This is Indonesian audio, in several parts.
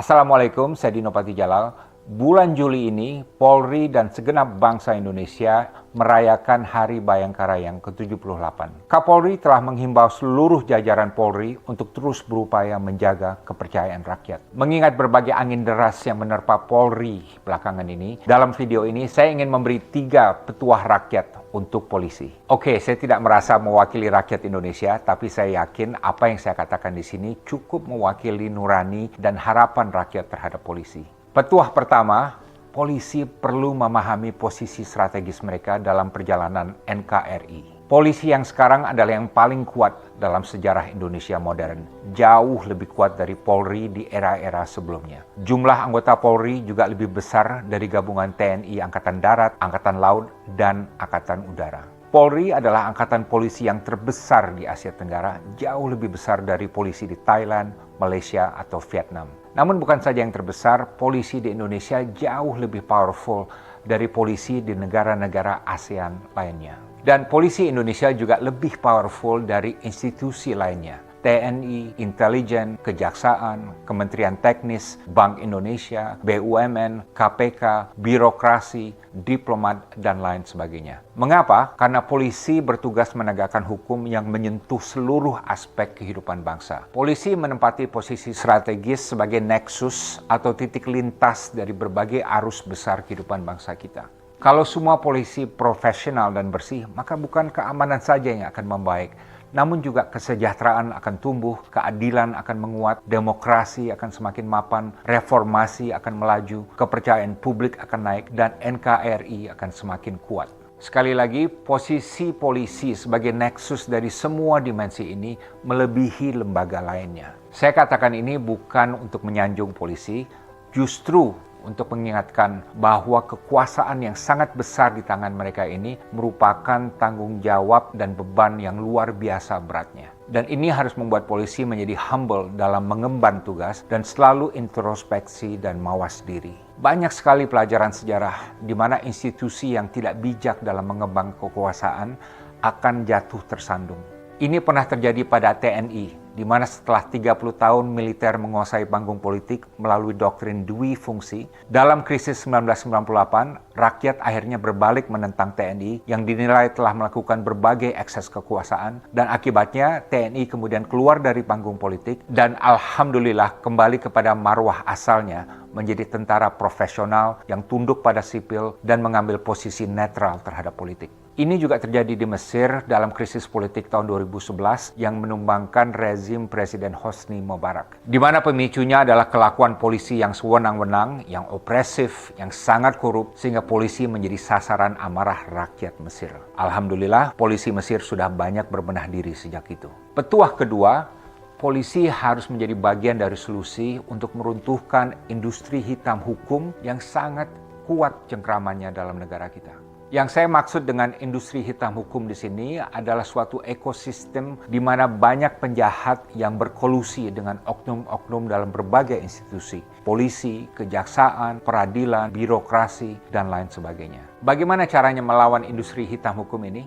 Assalamualaikum, saya Dino Patijalal. Bulan Juli ini, Polri dan segenap bangsa Indonesia merayakan Hari Bayangkara yang ke-78. Kapolri telah menghimbau seluruh jajaran Polri untuk terus berupaya menjaga kepercayaan rakyat. Mengingat berbagai angin deras yang menerpa Polri belakangan ini, dalam video ini saya ingin memberi 3 petuah rakyat untuk polisi. Oke, saya tidak merasa mewakili rakyat Indonesia, tapi saya yakin apa yang saya katakan di sini cukup mewakili nurani dan harapan rakyat terhadap polisi. Petuah pertama, polisi perlu memahami posisi strategis mereka dalam perjalanan NKRI. Polisi yang sekarang adalah yang paling kuat dalam sejarah Indonesia modern, jauh lebih kuat dari Polri di era-era sebelumnya. Jumlah anggota Polri juga lebih besar dari gabungan TNI Angkatan Darat, Angkatan Laut, dan Angkatan Udara. Polri adalah angkatan polisi yang terbesar di Asia Tenggara, jauh lebih besar dari polisi di Thailand, Malaysia, atau Vietnam. Namun bukan saja yang terbesar, polisi di Indonesia jauh lebih powerful dari polisi di negara-negara ASEAN lainnya. Dan polisi Indonesia juga lebih powerful dari institusi lainnya. TNI, intelijen, kejaksaan, Kementerian Teknis, Bank Indonesia, BUMN, KPK, birokrasi, diplomat, dan lain sebagainya. Mengapa? Karena polisi bertugas menegakkan hukum yang menyentuh seluruh aspek kehidupan bangsa. Polisi menempati posisi strategis sebagai nexus atau titik lintas dari berbagai arus besar kehidupan bangsa kita. Kalau semua polisi profesional dan bersih, maka bukan keamanan saja yang akan membaik, namun juga kesejahteraan akan tumbuh, keadilan akan menguat, demokrasi akan semakin mapan, reformasi akan melaju, kepercayaan publik akan naik, dan NKRI akan semakin kuat. Sekali lagi, posisi polisi sebagai nexus dari semua dimensi ini melebihi lembaga lainnya. Saya katakan ini bukan untuk menyanjung polisi, justru untuk mengingatkan bahwa kekuasaan yang sangat besar di tangan mereka ini merupakan tanggung jawab dan beban yang luar biasa beratnya. Dan ini harus membuat polisi menjadi humble dalam mengemban tugas dan selalu introspeksi dan mawas diri. Banyak sekali pelajaran sejarah di mana institusi yang tidak bijak dalam mengembang kekuasaan akan jatuh tersandung. Ini pernah terjadi pada TNI, di mana setelah 30 tahun militer menguasai panggung politik melalui doktrin dui fungsi, dalam krisis 1998, rakyat akhirnya berbalik menentang TNI yang dinilai telah melakukan berbagai ekses kekuasaan, dan akibatnya TNI kemudian keluar dari panggung politik dan alhamdulillah kembali kepada marwah asalnya menjadi tentara profesional yang tunduk pada sipil dan mengambil posisi netral terhadap politik. Ini juga terjadi di Mesir dalam krisis politik tahun 2011 yang menumbangkan rezim Presiden Hosni Mubarak. Di mana pemicunya adalah kelakuan polisi yang sewenang-wenang, yang opresif, yang sangat korup, sehingga polisi menjadi sasaran amarah rakyat Mesir. Alhamdulillah, polisi Mesir sudah banyak berbenah diri sejak itu. Petuah kedua, polisi harus menjadi bagian dari solusi untuk meruntuhkan industri hitam hukum yang sangat kuat cengkramannya dalam negara kita. Yang saya maksud dengan industri hitam hukum di sini adalah suatu ekosistem di mana banyak penjahat yang berkolusi dengan oknum-oknum dalam berbagai institusi, polisi, kejaksaan, peradilan, birokrasi, dan lain sebagainya. Bagaimana caranya melawan industri hitam hukum ini?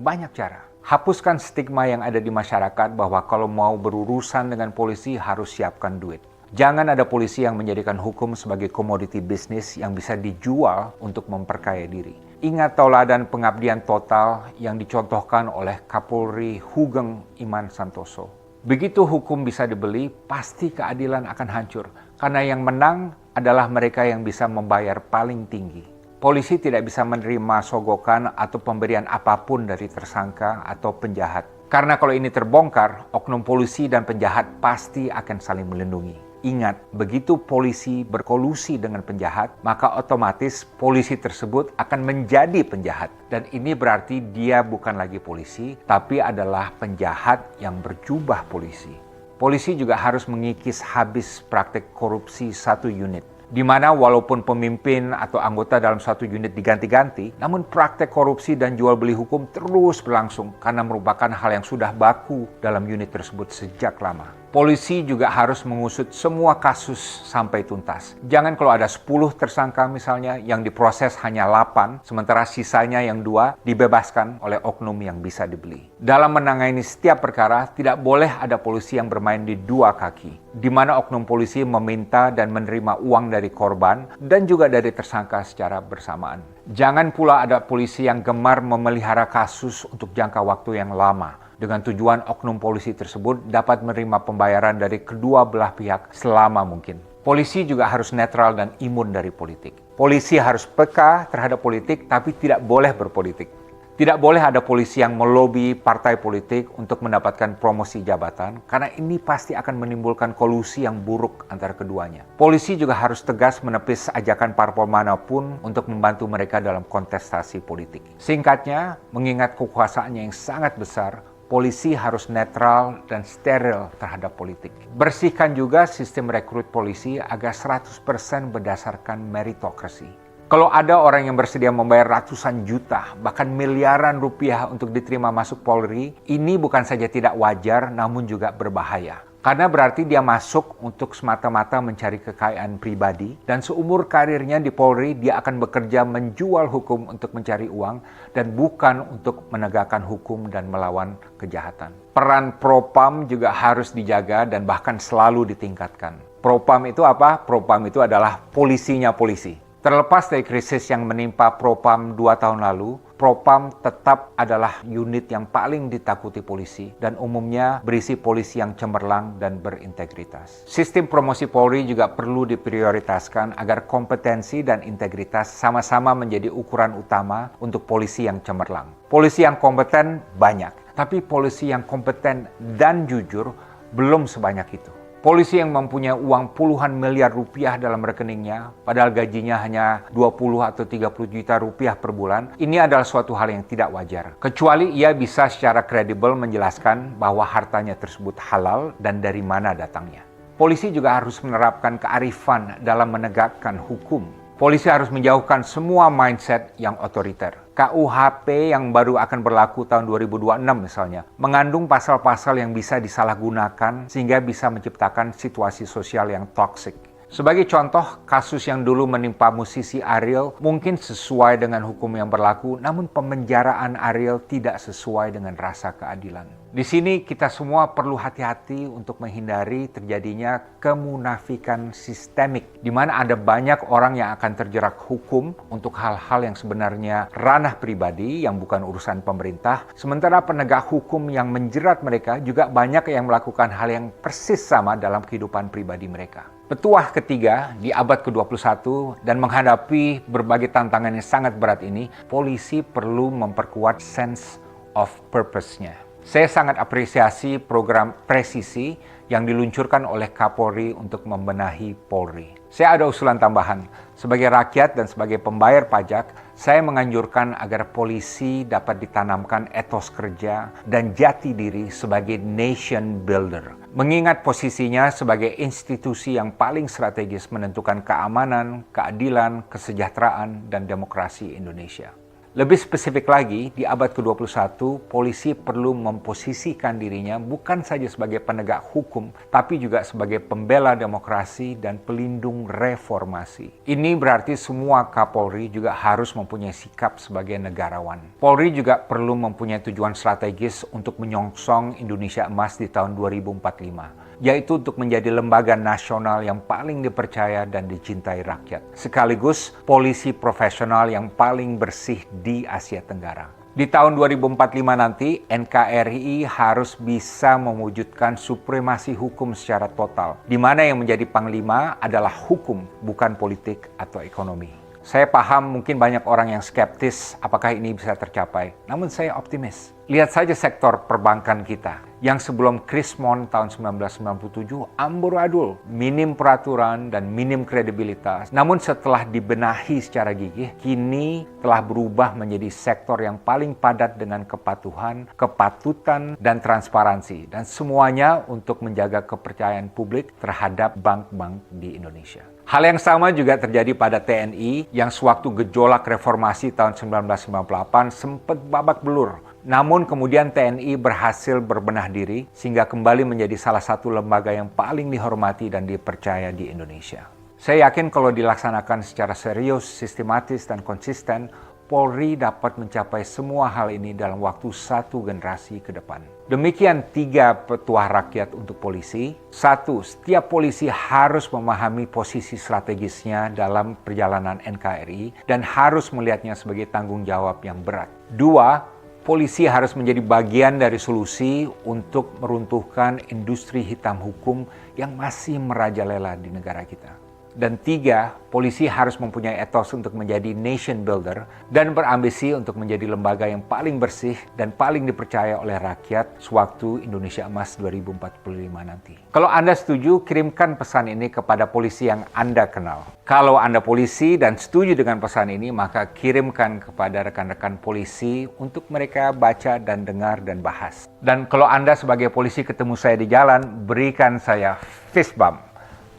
Banyak cara. Hapuskan stigma yang ada di masyarakat bahwa kalau mau berurusan dengan polisi harus siapkan duit. Jangan ada polisi yang menjadikan hukum sebagai komoditi bisnis yang bisa dijual untuk memperkaya diri. Ingat tauladan pengabdian total yang dicontohkan oleh Kapolri Hugeng Iman Santoso. Begitu hukum bisa dibeli, pasti keadilan akan hancur. Karena yang menang adalah mereka yang bisa membayar paling tinggi. Polisi tidak bisa menerima sogokan atau pemberian apapun dari tersangka atau penjahat. Karena kalau ini terbongkar, oknum polisi dan penjahat pasti akan saling melindungi. Ingat, begitu polisi berkolusi dengan penjahat, maka otomatis polisi tersebut akan menjadi penjahat. Dan ini berarti dia bukan lagi polisi, tapi adalah penjahat yang berjubah polisi. Polisi juga harus mengikis habis praktek korupsi satu unit. Di mana walaupun pemimpin atau anggota dalam satu unit diganti-ganti, namun praktek korupsi dan jual beli hukum terus berlangsung karena merupakan hal yang sudah baku dalam unit tersebut sejak lama. Polisi juga harus mengusut semua kasus sampai tuntas. Jangan kalau ada 10 tersangka misalnya yang diproses hanya 8, sementara sisanya yang 2 dibebaskan oleh oknum yang bisa dibeli. Dalam menangani setiap perkara, tidak boleh ada polisi yang bermain di dua kaki, di mana oknum polisi meminta dan menerima uang dari korban dan juga dari tersangka secara bersamaan. Jangan pula ada polisi yang gemar memelihara kasus untuk jangka waktu yang lama, dengan tujuan oknum polisi tersebut dapat menerima pembayaran dari kedua belah pihak selama mungkin. Polisi juga harus netral dan imun dari politik. Polisi harus peka terhadap politik tapi tidak boleh berpolitik. Tidak boleh ada polisi yang melobi partai politik untuk mendapatkan promosi jabatan, karena ini pasti akan menimbulkan kolusi yang buruk antara keduanya. Polisi juga harus tegas menepis ajakan parpol manapun untuk membantu mereka dalam kontestasi politik. Singkatnya, mengingat kekuasaannya yang sangat besar, polisi harus netral dan steril terhadap politik. Bersihkan juga sistem rekrut polisi agar 100% berdasarkan meritokrasi. Kalau ada orang yang bersedia membayar ratusan juta, bahkan miliaran rupiah untuk diterima masuk Polri, ini bukan saja tidak wajar, namun juga berbahaya. Karena berarti dia masuk untuk semata-mata mencari kekayaan pribadi, dan seumur karirnya di Polri dia akan bekerja menjual hukum untuk mencari uang dan bukan untuk menegakkan hukum dan melawan kejahatan. Peran Propam juga harus dijaga dan bahkan selalu ditingkatkan. Propam itu apa? Propam itu adalah polisinya polisi. Terlepas dari krisis yang menimpa Propam 2 tahun lalu, Propam tetap adalah unit yang paling ditakuti polisi dan umumnya berisi polisi yang cemerlang dan berintegritas. Sistem promosi Polri juga perlu diprioritaskan agar kompetensi dan integritas sama-sama menjadi ukuran utama untuk polisi yang cemerlang. Polisi yang kompeten banyak, tapi polisi yang kompeten dan jujur belum sebanyak itu. Polisi yang mempunyai uang puluhan miliar rupiah dalam rekeningnya, padahal gajinya hanya 20 atau 30 juta rupiah per bulan, ini adalah suatu hal yang tidak wajar. Kecuali ia bisa secara kredibel menjelaskan bahwa hartanya tersebut halal dan dari mana datangnya. Polisi juga harus menerapkan kearifan dalam menegakkan hukum. Polisi harus menjauhkan semua mindset yang otoriter. KUHP yang baru akan berlaku tahun 2026 misalnya, mengandung pasal-pasal yang bisa disalahgunakan sehingga bisa menciptakan situasi sosial yang toksik. Sebagai contoh, kasus yang dulu menimpa musisi Ariel mungkin sesuai dengan hukum yang berlaku, namun pemenjaraan Ariel tidak sesuai dengan rasa keadilan. Di sini kita semua perlu hati-hati untuk menghindari terjadinya kemunafikan sistemik, di mana ada banyak orang yang akan terjerat hukum untuk hal-hal yang sebenarnya ranah pribadi yang bukan urusan pemerintah, sementara penegak hukum yang menjerat mereka juga banyak yang melakukan hal yang persis sama dalam kehidupan pribadi mereka. Petuah ketiga di abad ke-21 dan menghadapi berbagai tantangan yang sangat berat ini, polisi perlu memperkuat sense of purpose-nya. Saya sangat apresiasi program presisi yang diluncurkan oleh Kapolri untuk membenahi Polri. Saya ada usulan tambahan. Sebagai rakyat dan sebagai pembayar pajak, saya menganjurkan agar polisi dapat ditanamkan etos kerja dan jati diri sebagai nation builder. Mengingat posisinya sebagai institusi yang paling strategis menentukan keamanan, keadilan, kesejahteraan, dan demokrasi Indonesia. Lebih spesifik lagi, di abad ke-21, polisi perlu memposisikan dirinya bukan saja sebagai penegak hukum, tapi juga sebagai pembela demokrasi dan pelindung reformasi. Ini berarti semua Kapolri juga harus mempunyai sikap sebagai negarawan. Polri juga perlu mempunyai tujuan strategis untuk menyongsong Indonesia Emas di tahun 2045. Yaitu untuk menjadi lembaga nasional yang paling dipercaya dan dicintai rakyat. Sekaligus polisi profesional yang paling bersih di Asia Tenggara. Di tahun 2045 nanti, NKRI harus bisa mewujudkan supremasi hukum secara total, di mana yang menjadi panglima adalah hukum, bukan politik atau ekonomi. Saya paham mungkin banyak orang yang skeptis apakah ini bisa tercapai, namun saya optimis. Lihat saja sektor perbankan kita, yang sebelum Krismon tahun 1997 amburadul, minim peraturan dan minim kredibilitas. Namun setelah dibenahi secara gigih, kini telah berubah menjadi sektor yang paling padat dengan kepatuhan, kepatutan, dan transparansi. Dan semuanya untuk menjaga kepercayaan publik terhadap bank-bank di Indonesia. Hal yang sama juga terjadi pada TNI yang sewaktu gejolak reformasi tahun 1998 sempat babak belur Namun kemudian TNI berhasil berbenah diri sehingga kembali menjadi salah satu lembaga yang paling dihormati dan dipercaya di Indonesia. Saya yakin kalau dilaksanakan secara serius, sistematis, dan konsisten, Polri dapat mencapai semua hal ini dalam waktu satu generasi ke depan. Demikian 3 petuah rakyat untuk polisi. 1. Setiap polisi harus memahami posisi strategisnya dalam perjalanan NKRI dan harus melihatnya sebagai tanggung jawab yang berat. 2. Polisi harus menjadi bagian dari solusi untuk meruntuhkan industri hitam hukum yang masih merajalela di negara kita. Dan 3, polisi harus mempunyai etos untuk menjadi nation builder dan berambisi untuk menjadi lembaga yang paling bersih dan paling dipercaya oleh rakyat sewaktu Indonesia Emas 2045 nanti. Kalau Anda setuju, kirimkan pesan ini kepada polisi yang Anda kenal. Kalau Anda polisi dan setuju dengan pesan ini, maka kirimkan kepada rekan-rekan polisi untuk mereka baca dan dengar dan bahas. Dan kalau Anda sebagai polisi ketemu saya di jalan, berikan saya fist bump.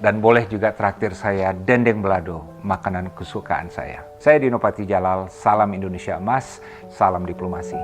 Dan boleh juga traktir saya dendeng belado, makanan kesukaan saya. Saya Dino Patijalal, salam Indonesia Emas, salam diplomasi.